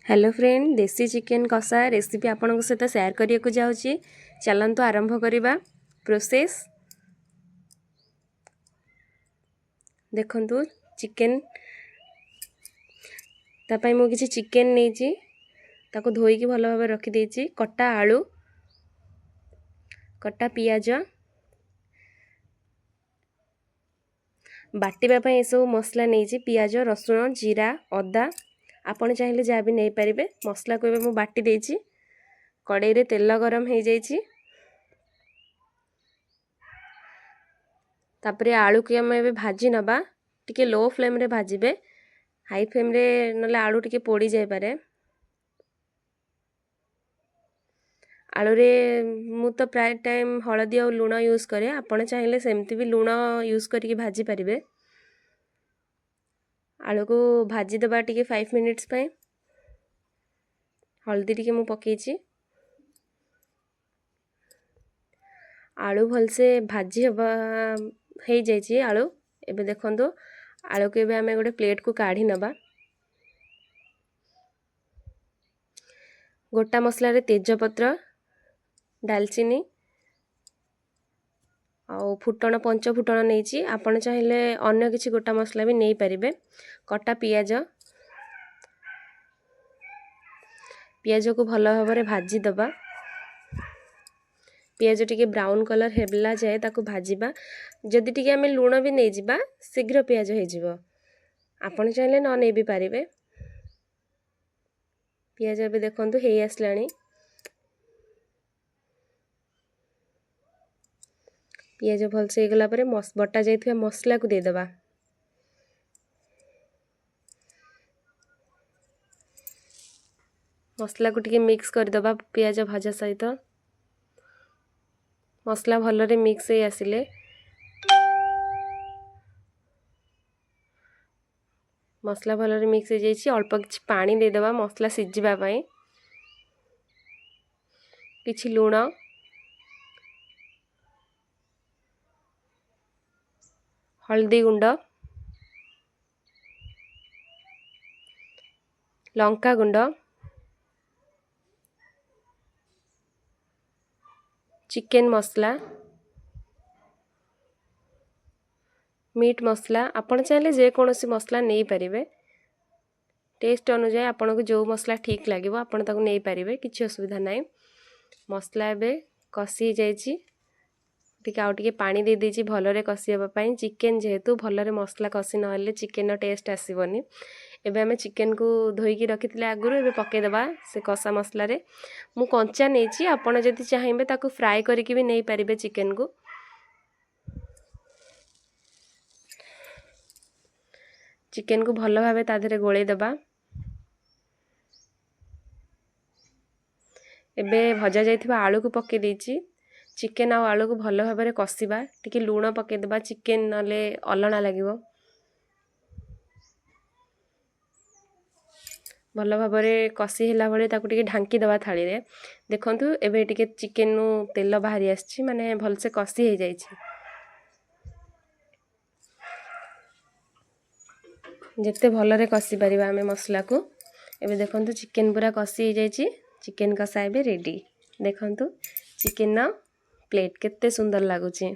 Hello friend, देसी chicken कषा recipe आपन सहित शेयर करने को जाऊँगी। चलतु आरंभ करवा प्रोसेस। देखंतु चिकेन तापाई मु किछि चिकेन नेछि ताको धोई की भलो भाबे रखि देछि। कटा आलू, कटा पियाज, बाटिबा पई सब मसला नेछि। पियाज, रसुण, जीरा, अदा आपण चाहिए जहाँ भी नहीं पारे। मसला को मुझे बाटी देछि। कड़ाई रे तेल गरम हो जाइछि। तापरे आलू के हम एबे भाजी नबा। टिके लो फ्लेम रे भाजिबे, हाई फ्लेम रे नले आलू टिके पोड़ी जाय पारे। आलू रे मु तो प्राय टाइम हळदी और लूण यूज करे। आपण चाहिए सेमती भी लूण यूज करके भाजी पारिबे। आलू को भाजी दबा टिके 5 मिनिट्स पे। हल्दी टिके मु पकेछि। आलू भलसे भाजी हबा हे जाइछि। आलू एबे देखंतो आलू के एबे हमें गोटे प्लेट को काढ़ी नबा। गोटा मसला रे तेजपत्र, दालचीनी और फुटण, पंच फुटण नेछि। आपण चाहिए अन्य किछि गोटा मसला भी नहीं पारिबे। कटा पियाज, पियाज को भलो भाबरे भाजी दबा। पियाज टिके ब्राउन कलर हेबला जाए ताको भाजीबा। जदि टिके हमें लूण भी नहीं जिबा शीघ्र पियाज हो जिवो। आपण चाहिए न नहीं भी पारिबे। पियाज एबे देखंतु हेई आसलानी। पियाज भल से गला परे बटा जाइथिबा मसला को दे दबा। मसला को टिके मिक्स कर दबा पियाज भाजा सहित। मसला भल रे मिक्स हे आसिले मसला भल रे मिक्स हो जाइछि। अल्प किछि पानी दे दबा मसला सिझिबा पई। किछि लूण, हल्दी गुंड, लंका गुंड, चिकेन मसला, मीट मसला। आपण चाहिए जे कोनोसी मसला नहीं पारिबे। टेस्ट अनुसार आपन को जो मसला ठीक लागिवो आपण ताको नहीं पारिबे, किछि असुविधा नाही। मसला एबे कसी जाइछि। टिके आउ टिके पानी दे देछि भलो रे कसी हेबा पई। चिकेन जेहेतु भलो रे मसला कसी न हले चिकेन टेस्ट आसीबनी। एबे हमें चिकेन को धोई की रखिथिले आगुरु एबे पके दबा से कसा मसला रे। मु कंचा नेछि, आपण जदि चाहिबे ताको फ्राई करके भी नहीं पारिबे चिकेन को। चिकेन को भलो भाबे ता धरे गोळे दबा। एबे भजा जाइथिबा आलू को पके देछि। चिकेन आ आलू को भलो भाबे कसीबा। टिके लूण पके दबा, चिकेन नले अलणा लागिवो। भलो भाबरे कसी होला बळे ताको टिके ढांकी दबा थाली रे। देखंतु एबे टिके चिकेन नु तेल बाहरी आछि, माने भल से कसी हे जाइछि। जेते भलो रे कसी परिबा हमें मसला को। एबे देखंतु चिकेन पूरा कसी हे जाइछि। चिकेन कषा एबे रेडी। देखंतु चिकेन ना प्लेट केते सुंदर लागुछि।